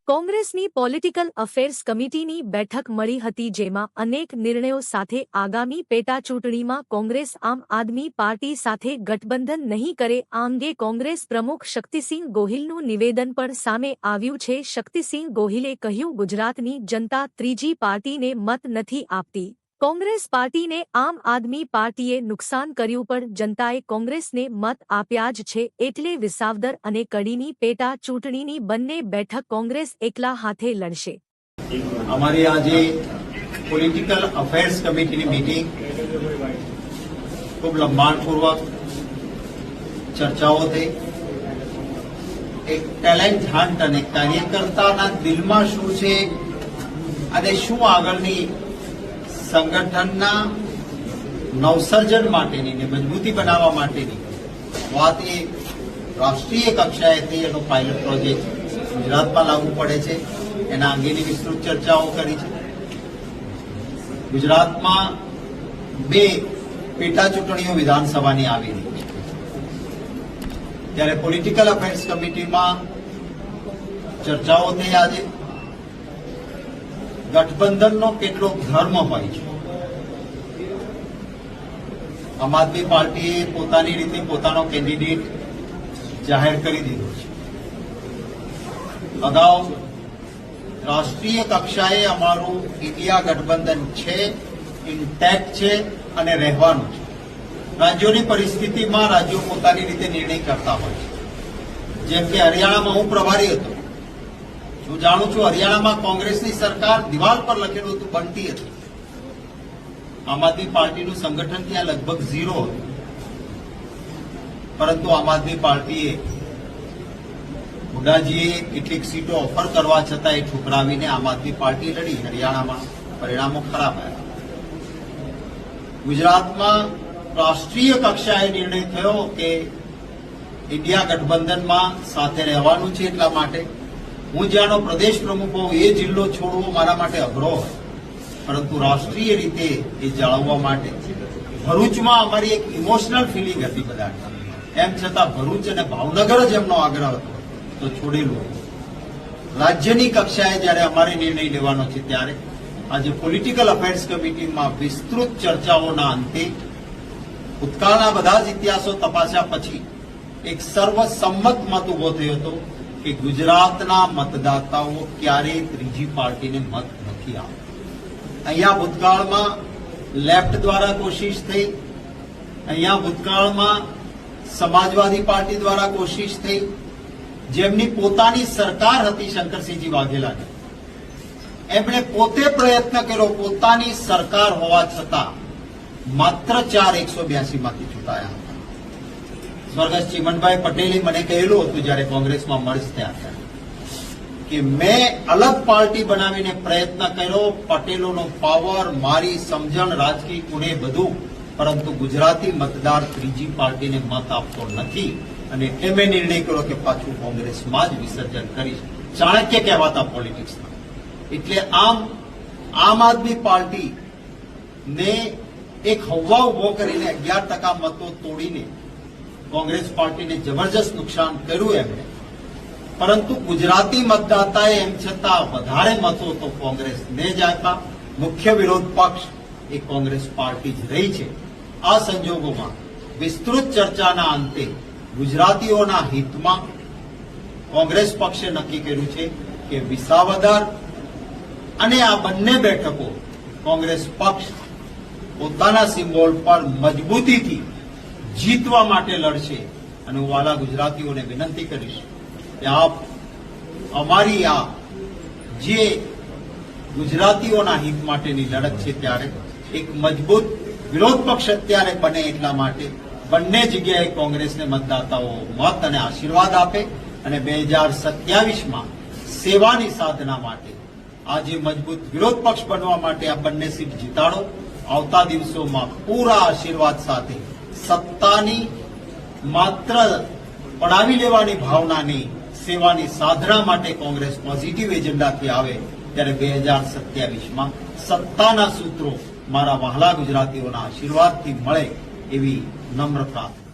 કોંગ્રેસની political affairs કમિટીની બેઠક મળી હતી, જેમાં અનેક નિર્ણયો સાથે આગામી પેટાચૂંટણીમાં કોંગ્રેસ આમ આદમી પાર્ટી સાથે ગઠબંધન નહીં કરે. આ અંગે કોંગ્રેસ પ્રમુખ શક્તિસિંહ ગોહિલનું નિવેદન પણ સામે આવ્યું છે. શક્તિસિંહ ગોહિલે કહ્યું, ગુજરાતની જનતા ત્રીજી પાર્ટીને મત નથી આપતી. કોંગ્રેસ પાર્ટીને આમ આદમી પાર્ટીએ નુકસાન કર્યું, પણ જનતાએ કોંગ્રેસને મત આપ્યા જ છે. એટલે વિસાવદર અને કડીની પેટા ચૂંટણીની બંને બેઠક કોંગ્રેસ એકલા હાથે લડશે. અમારી આજે પોલિટિકલ અફેર્સ કમિટીની મીટિંગ ખૂબ લંબાણપૂર્વક ચર્ચાઓ થઈ. એક ટેલેન્ટ હન્ટ અને કાર્યકર્તાના દિલમાં શું છે અને શું આગળની સંગઠનના નવસર્જન માટેની ને મજબૂતી બનાવવા માટેની વાત એ રાષ્ટ્રીય કક્ષાએથી એનો પાયલોટ પ્રોજેક્ટ ગુજરાતમાં લાગુ પડે છે, એના અંગેની વિસ્તૃત ચર્ચાઓ કરી છે. ગુજરાતમાં 2 પેટા ચૂંટણીઓ વિધાનસભાની આવી રહી છે, ત્યારે પોલિટિકલ અફેર્સ કમિટીમાં ચર્ચાઓ થઈ. આજે ગઠબંધનનો કેટલો ધર્મ હોય છે. આમ આદમી પાર્ટીએ પોતાની રીતે પોતાનો કેન્ડિડેટ જાહેર કરી દીધો છે. અગાઉ રાષ્ટ્રીય કક્ષાએ અમારું ઇન્ડિયા ગઠબંધન છે, ઇન્ટેક્ટ છે અને રહેવાનું છે. રાજ્યોની પરિસ્થિતિમાં રાજ્યો પોતાની રીતે નિર્ણય કરતા હોય છે. જેમ કે હરિયાણામાં હું પ્રભારી હતો, હું જાણું છું હરિયાણામાં કોંગ્રેસની સરકાર દિવાલ પર લખેલું હતું બનતી હતી. આમ આદમી પાર્ટીનું સંગઠન ત્યાં લગભગ 0 હતું, પરંતુ આમ આદમી પાર્ટીએ હુડાજીએ કેટલીક સીટો ઓફર કરવા છતાં એ ઠુકરાવીને આમ આદમી પાર્ટી લડી. હરિયાણામાં પરિણામો ખરાબ આવ્યા. ગુજરાતમાં રાષ્ટ્રીય કક્ષાએ નિર્ણય થયો કે ઇન્ડિયા ગઠબંધનમાં સાથે રહેવાનું છે. એટલા માટે હું જ્યાંનો પ્રદેશ પ્રમુખ હોઉં એ જિલ્લો છોડવો મારા માટે અઘરો હોય, પરંતુ રાષ્ટ્રીય રીતે એ જાળવવા માટે ભરૂચમાં અમારી એક ઇમોશનલ ફિલિંગ હતી બધા. એમ છતાં ભરૂચ અને ભાવનગર જ એમનો આગ્રહ હતો તો છોડેલું. રાજ્યની કક્ષાએ જ્યારે અમારે નિર્ણય લેવાનો છે, ત્યારે આજે પોલિટિકલ અફેર્સ કમિટીમાં વિસ્તૃત ચર્ચાઓના અંતે ભૂતકાળના બધા જ ઇતિહાસો તપાસ્યા પછી એક સર્વસંમત મત ઉભો થયો હતો કે ગુજરાતના મતદાતાઓ ક્યારેય ત્રીજી પાર્ટીને મત નથી આપતા. અહીંયા ભૂતકાળમાં લેફ્ટ દ્વારા કોશિશ થઈ, અહીંયા ભૂતકાળમાં સમાજવાદી પાર્ટી દ્વારા કોશિશ થઈ, જેમની પોતાની સરકાર હતી શંકરસિંહજી વાઘેલાની. એમણે પોતે પ્રયત્ન કર્યો, પોતાની સરકાર હોવા છતાં માત્ર 4 182 માંથી ચૂંટાયા હતા. સ્વર્ગસ્થ ચીમનભાઈ પટેલે મને કહેલું હતું જ્યારે કોંગ્રેસમાં મર્જ થયા હતા કે મેં અલગ પાર્ટી બનાવીને પ્રયત્ન કર્યો, પટેલોનો પાવર, મારી સમજણ, રાજકીય ગુણે બધું, પરંતુ ગુજરાતી મતદાર ત્રીજી પાર્ટીને મત આપતો નથી અને એટલે મેં નિર્ણય કર્યો કે પાછું કોંગ્રેસમાં જ વિસર્જન કરીશ. ચાણક્ય કહેવાતા પોલિટિક્સના. એટલે આમ આદમી પાર્ટી ને એક હવા ઉભો કરીને 11% મતો તોડીને કોંગ્રેસ પાર્ટીને જબરજસ્ત નુકસાન કર્યું એમણે, પરંતુ ગુજરાતી મતદાતાએ એમ છતાં વધારે મતો તો કોંગ્રેસને જ આપ્યા. મુખ્ય વિરોધ પક્ષ એ કોંગ્રેસ પાર્ટી જ રહી છે. આ સંજોગોમાં વિસ્તૃત ચર્ચાના અંતે ગુજરાતીઓના હિતમાં કોંગ્રેસ પક્ષે નક્કી કર્યું છે કે વિસાવદર અને આ બંને બેઠકો કોંગ્રેસ પક્ષ પોતાના સિમ્બોલ પર મજબૂતીથી જીતવા માટે લડશે. અને હું વાલા ગુજરાતીઓને વિનંતી કરીશ કે આપ અમારી આ જે ગુજરાતીઓના હિત માટેની લડત છે, ત્યારે એક મજબૂત વિરોધ પક્ષ અત્યારે બને. એટલા માટે બંને જગ્યાએ કોંગ્રેસને મતદાતાઓ મત અને આશીર્વાદ આપે અને 2027માં સેવાની સાધના માટે આજે મજબૂત વિરોધ પક્ષ બનવા માટે આ બંને સીટ જીતાડો. આવતા દિવસોમાં પૂરા આશીર્વાદ સાથે સત્તાની માત્ર પડાવી લેવાની ભાવનાની સેવાની સાધના માટે કોંગ્રેસ પોઝિટિવ એજન્ડાથી આવે, ત્યારે 2027માં સત્તાના સૂત્રો મારા વહાલા ગુજરાતીઓના આશીર્વાદથી મળે એવી નમ્ર પ્રાર્થના.